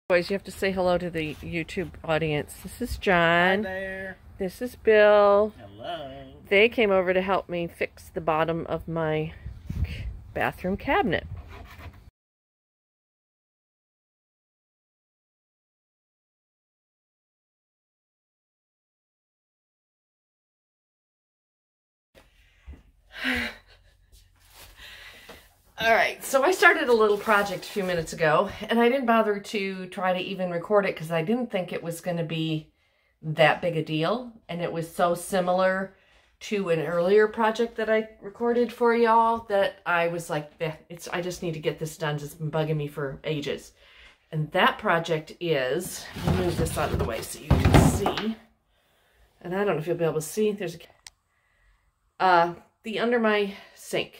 Boys, you have to say hello to the YouTube audience. This is John. Hi there. This is Bill. Hello. They came over to help me fix the bottom of my bathroom cabinet. Alright, so I started a little project a few minutes ago, and I didn't bother to try to even record it because I didn't think it was going to be that big a deal, and it was so similar to an earlier project that I recorded for y'all that I was like, I just need to get this done. It's been bugging me for ages. And that project is, I'll move this out of the way so you can see, and I don't know if you'll be able to see, there's the under my sink.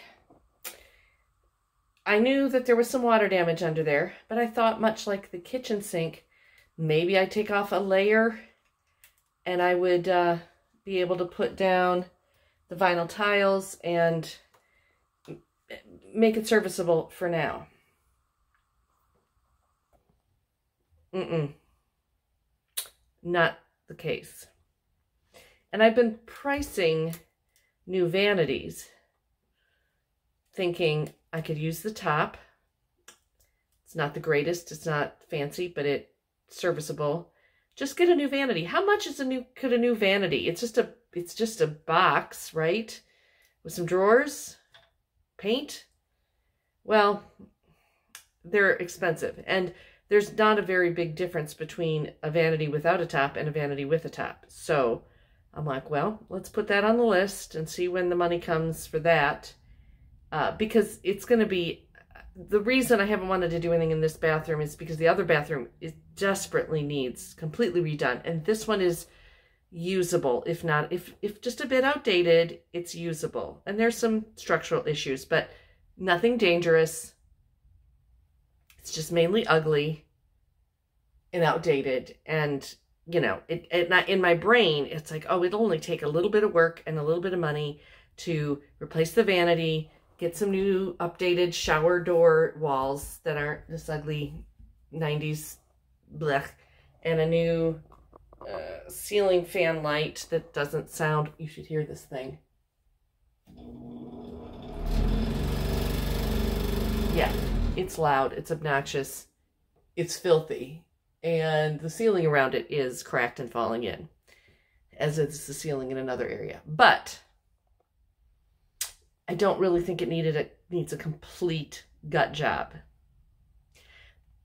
I knew that there was some water damage under there, but I thought, much like the kitchen sink, maybe I'd take off a layer and I would be able to put down the vinyl tiles and make it serviceable for now. Not the case. And I've been pricing new vanities, thinking I could use the top. It's not the greatest, it's not fancy, but it's serviceable. Just get a new vanity. How much is could a new vanity? It's just a box, right? With some drawers, paint. Well, they're expensive, and there's not a very big difference between a vanity without a top and a vanity with a top. So I'm like, well, let's put that on the list and see when the money comes for that. Because it's going to be, the reason I haven't wanted to do anything in this bathroom is because the other bathroom desperately needs completely redone. And this one is usable, if not, if just a bit outdated, it's usable. And there's some structural issues, but nothing dangerous. It's just mainly ugly and outdated. And, you know, in my brain, it's like, oh, it'll only take a little bit of work and a little bit of money to replace the vanity, get some new updated shower door walls that aren't this ugly 90s blech, and a new ceiling fan light that doesn't sound, you should hear this thing. Yeah, it's loud, it's obnoxious, it's filthy, and the ceiling around it is cracked and falling in, as is the ceiling in another area. But I don't really think it needs a complete gut job.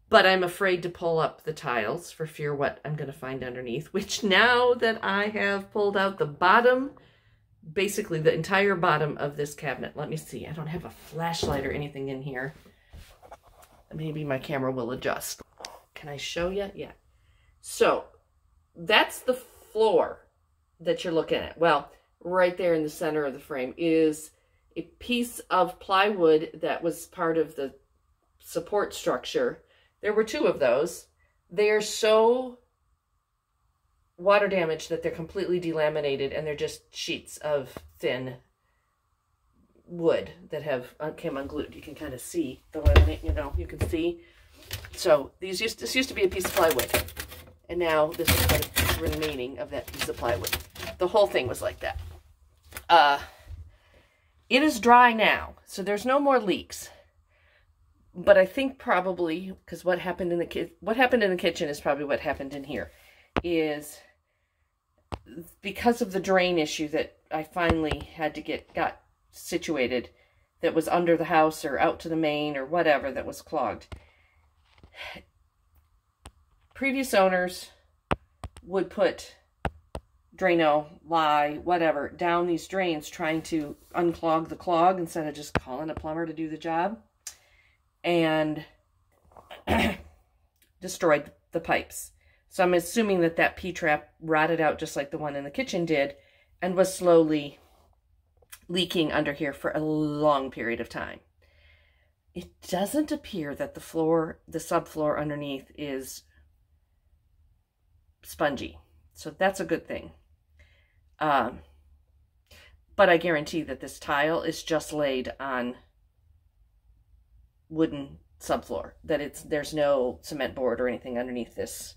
But I'm afraid to pull up the tiles for fear what I'm going to find underneath, which now that I have pulled out the bottom, basically the entire bottom of this cabinet. Let me see. I don't have a flashlight or anything in here. Maybe my camera will adjust. Can I show you? Yeah. So that's the floor that you're looking at. Well, right there in the center of the frame is a piece of plywood that was part of the support structure. There were two of those. They are so water damaged that they're completely delaminated, and they're just sheets of thin wood that have came unglued. You can kind of see the laminate, you know, you can see. So this used to be a piece of plywood, and now this is what is remaining of that piece of plywood. The whole thing was like that. It is dry now, so there's no more leaks. But I think probably, because what happened in the kitchen is probably what happened in here, is because of the drain issue that I finally had to got situated, that was under the house or out to the main or whatever, that was clogged. Previous owners would put Drano, lye, whatever, down these drains trying to unclog the clog instead of just calling a plumber to do the job, and destroyed the pipes. So I'm assuming that that P-trap rotted out just like the one in the kitchen did, and was slowly leaking under here for a long period of time. It doesn't appear that the subfloor underneath is spongy, so that's a good thing. But I guarantee that this tile is just laid on wooden subfloor, that there's no cement board or anything underneath this,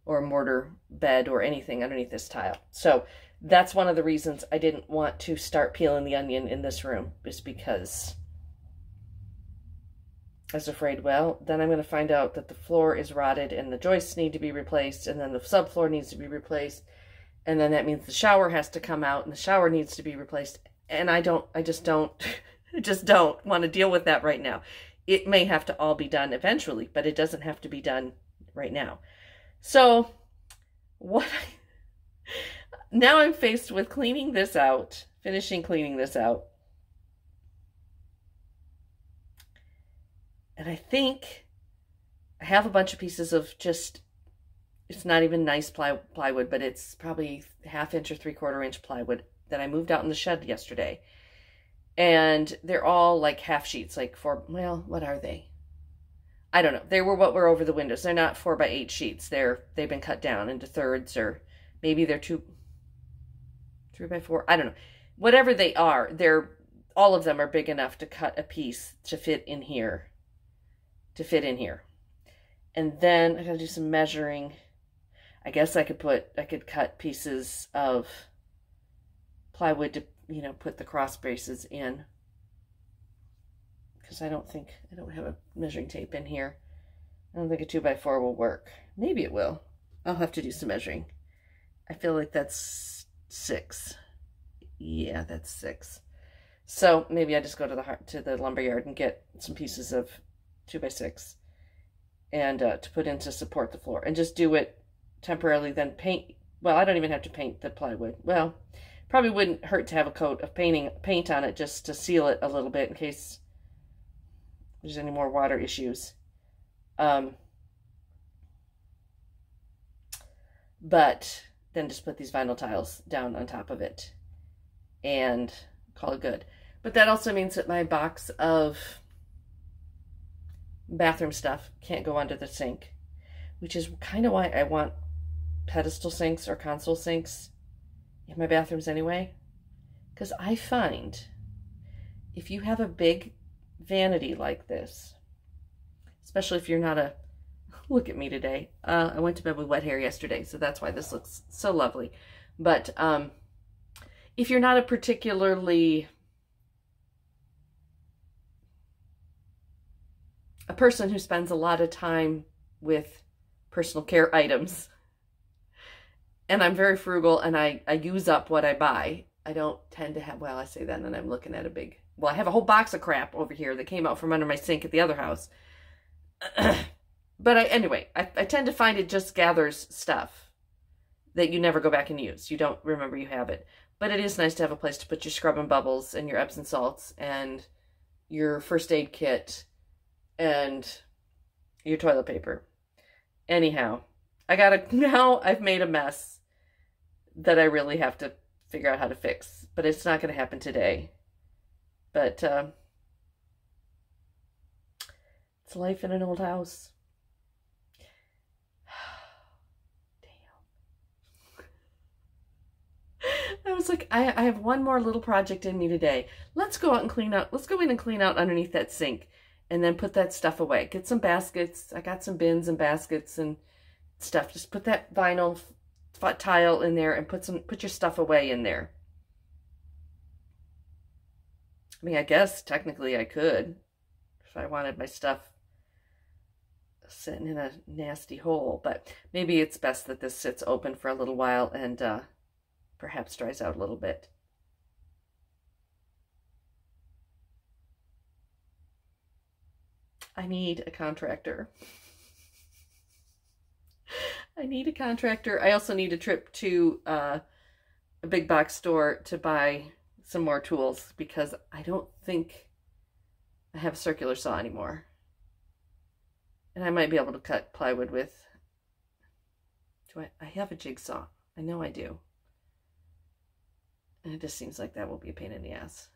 or mortar bed or anything underneath this tile. So that's one of the reasons I didn't want to start peeling the onion in this room, is because I was afraid, well, then I'm going to find out that the floor is rotted and the joists need to be replaced, and then the subfloor needs to be replaced, and then that means the shower has to come out and the shower needs to be replaced. And I just don't want to deal with that right now. It may have to all be done eventually, but it doesn't have to be done right now. So now I'm faced with cleaning this out, finishing cleaning this out. And I think I have a bunch of pieces of just, it's not even nice plywood, but it's probably 1/2 inch or 3/4 inch plywood that I moved out in the shed yesterday. And they're all like half sheets, like well, what are they? I don't know. They were what were over the windows. They're not 4x8 sheets. They've been cut down into thirds, or maybe they're 3x4. I don't know. Whatever they are, all of them are big enough to cut a piece to fit in here. And then I gotta do some measuring. I guess I could cut pieces of plywood to, put the cross braces in. Because I don't have a measuring tape in here. I don't think a 2x4 will work. Maybe it will. I'll have to do some measuring. I feel like that's 6. Yeah, that's 6. So maybe I just go to the lumber yard and get some pieces of 2x6 and to put in to support the floor, and just do it temporarily, then paint. Well, I don't even have to paint the plywood. Well, probably wouldn't hurt to have a coat of paint on it just to seal it a little bit in case there's any more water issues. But then just put these vinyl tiles down on top of it and call it good. But that also means that my box of bathroom stuff can't go under the sink, which is kind of why I want pedestal sinks or console sinks in my bathrooms anyway. Because I find if you have a big vanity like this, especially if you're not a, look at me today, I went to bed with wet hair yesterday, so that's why this looks so lovely. But if you're not a particularly a person who spends a lot of time with personal care items, and I'm very frugal and I use up what I buy, I don't tend to have, well, I say that and then I'm looking at I have a whole box of crap over here that came out from under my sink at the other house. But anyway, I tend to find it just gathers stuff that you never go back and use. You don't remember you have it. But it is nice to have a place to put your scrub and bubbles and your Epsom salts and your first aid kit and your toilet paper. Anyhow, now I've made a mess that I really have to figure out how to fix. But it's not going to happen today. But it's life in an old house. I was like, I have one more little project in me today. Let's go out and clean out. Let's go in and clean out underneath that sink and then put that stuff away. Get some baskets. I got some bins and baskets and stuff. Just put that vinyl tile in there and put your stuff away in there. I mean, I guess technically I could if I wanted my stuff sitting in a nasty hole, but maybe it's best that this sits open for a little while and perhaps dries out a little bit. I need a contractor. I need a contractor. I also need a trip to a big box store to buy some more tools because I don't think I have a circular saw anymore. And I might be able to cut plywood with, I have a jigsaw. I know I do. And it just seems like that will be a pain in the ass.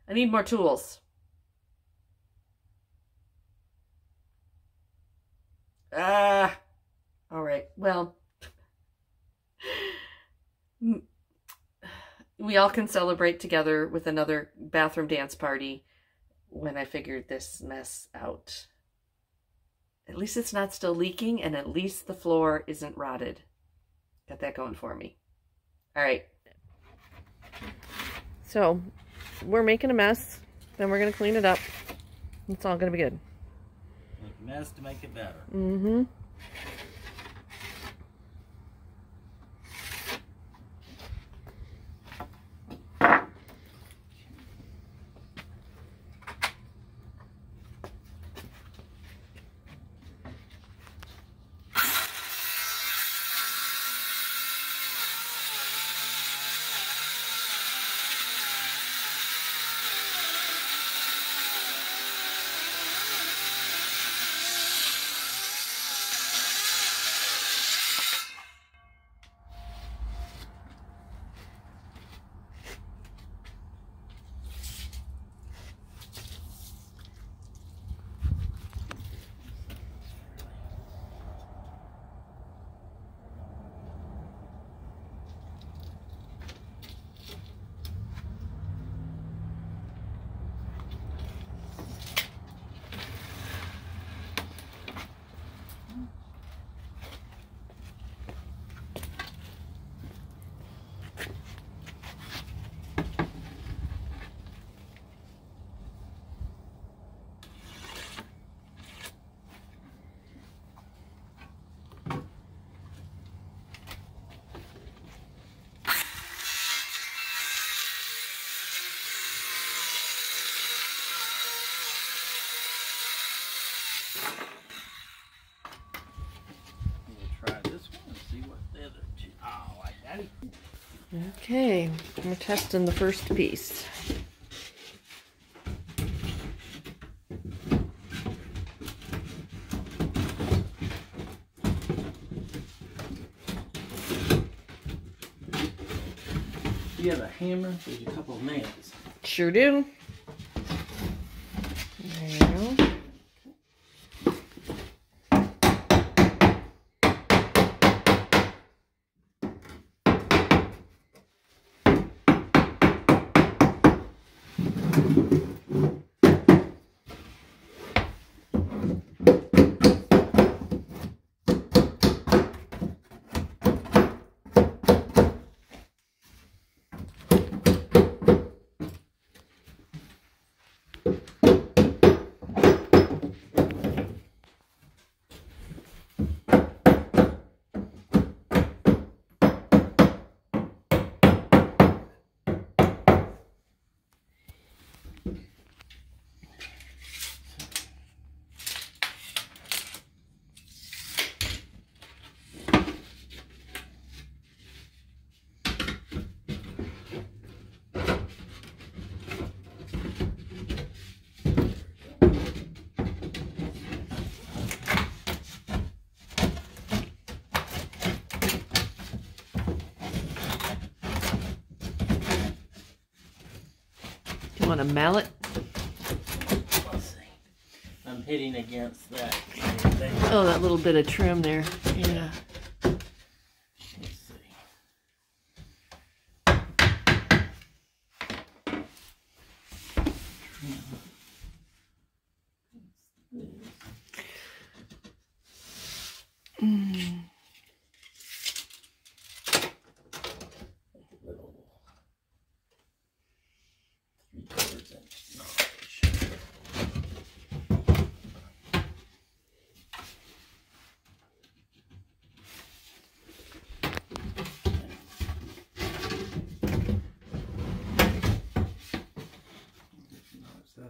I need more tools. All right. Well, we all can celebrate together with another bathroom dance party when I figured this mess out. At least it's not still leaking, and at least the floor isn't rotted. Got that going for me. All right. So we're making a mess, then we're gonna clean it up. It's all gonna be good. Make a mess to make it better. Mm-hmm. Okay, we're testing the first piece. You have a hammer, there's a couple of nails. Sure do. There you go. You want a mallet? Let's see. I'm hitting against that. Oh, that little bit of trim there. Yeah. Let's see.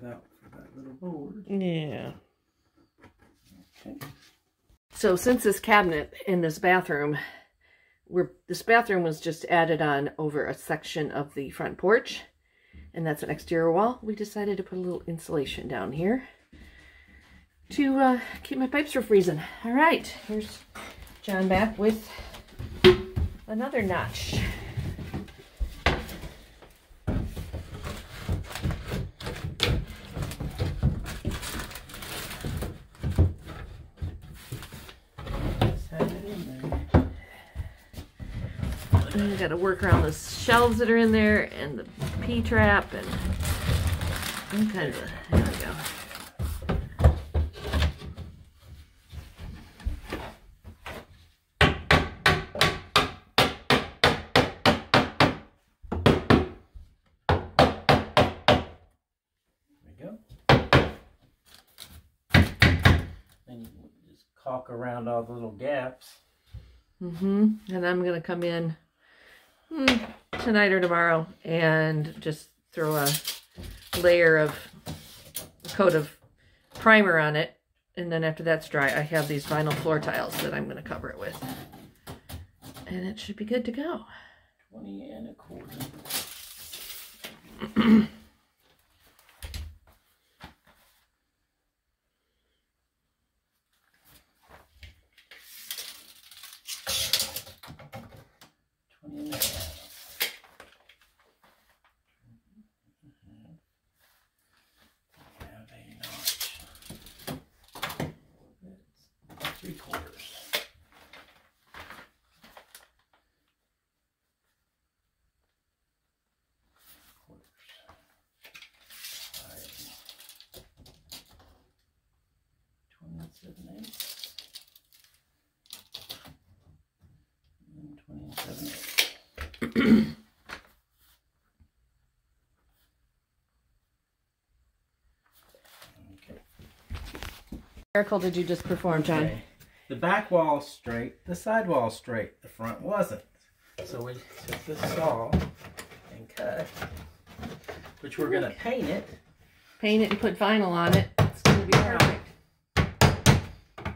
Out for that little board. Yeah. Okay. So since this cabinet in this bathroom, this bathroom was just added on over a section of the front porch, and that's an exterior wall, we decided to put a little insulation down here to keep my pipes from freezing. All right, here's John back with another notch. And got to work around the shelves that are in there and the P-trap and all kinds of. caulk around all the little gaps. And I'm going to come in tonight or tomorrow and just throw a coat of primer on it. And then after that's dry, I have these vinyl floor tiles that I'm going to cover it with. And it should be good to go. 20 1/4. Miracle did you just perform, John? Okay. The back wall's straight, the side wall's straight, the front wasn't. So we took the saw and cut, which we're going to paint it. Paint it and put vinyl on it. It's going to be perfect.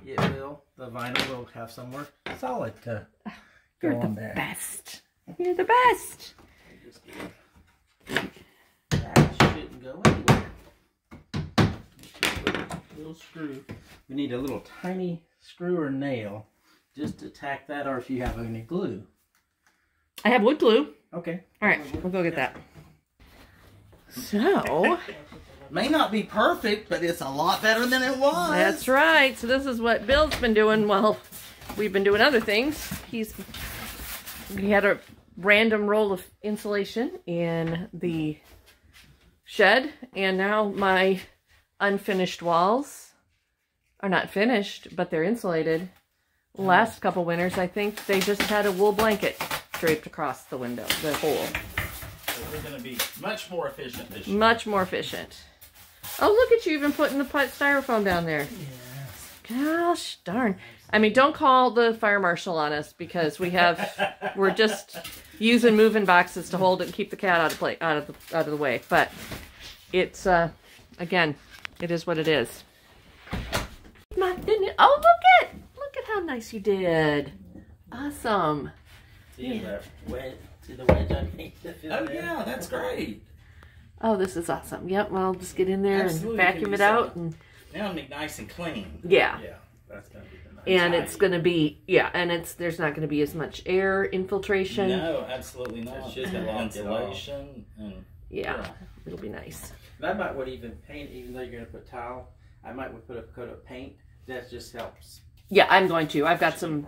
It will. The vinyl will have somewhere solid to go You're on the there. best. You're the best. That shouldn't go anywhere. Just put a little screw. We need a little tiny screw or nail just to tack that, or if you have any glue. I have wood glue. Okay. All right, we'll go get that. So, May not be perfect, but it's a lot better than it was. that's right. So this is what Bill's been doing while we've been doing other things. He had a random roll of insulation in the shed, and now my unfinished walls are not finished, but they're insulated. Last couple winters, I think they just had a wool blanket draped across the window, the hole. So we're going to be much more efficient this year. Much more efficient. Oh, look at you even putting the styrofoam down there. Yes. Gosh darn. I mean, don't call the fire marshal on us, because we're just using moving boxes to hold it and keep the cat out of the way. But it's again, it is what it is. Oh, look at how nice you did. Awesome. See the wedge I made? Oh yeah, that's great. Oh, this is awesome. Yep, well, I'll just get in there Absolutely. and vacuum it out. And now it'll be nice and clean. yeah. Yeah, that's going to be the nice And it's idea. going to be, there's not going to be as much air infiltration. No, absolutely not. It's just And gonna lock it insulation and Yeah, it'll be nice. And I might would even paint, even though you're going to put tile, I might would put a coat of paint. That just helps. Yeah, I'm going to. I've got some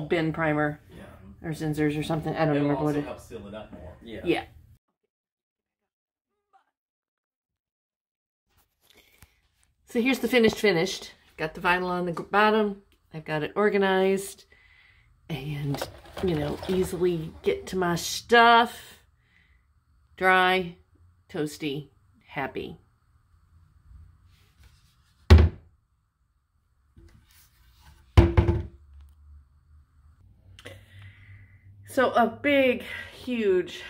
bin primer Yeah. or Zinsers or something. I don't it'll remember what also it. help seal it up more. Yeah. Yeah. So here's the finished. Got the vinyl on the bottom. I've got it organized, and easily get to my stuff. Dry, toasty, happy. So a big, huge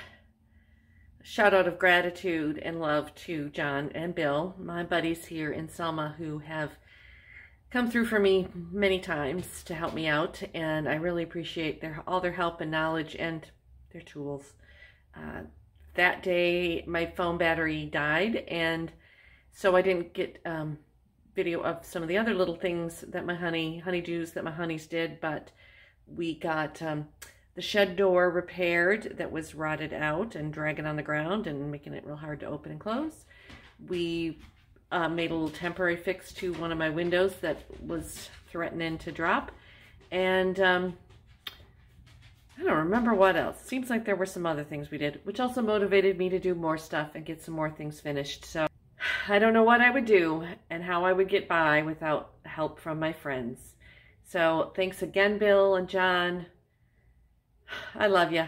shout out of gratitude and love to John and Bill, my buddies here in Selma, who have come through for me many times to help me out, and I really appreciate all their help and knowledge and their tools. That day my phone battery died, and so I didn't get video of some of the other little things that my honeydews that my honeys did, but we got the shed door repaired that was rotted out and dragging on the ground and making it real hard to open and close. We made a little temporary fix to one of my windows that was threatening to drop. And I don't remember what else. Seems like there were some other things we did, which also motivated me to do more stuff and get some more things finished. So I don't know what I would do and how I would get by without help from my friends. So thanks again, Bill and John. I love you.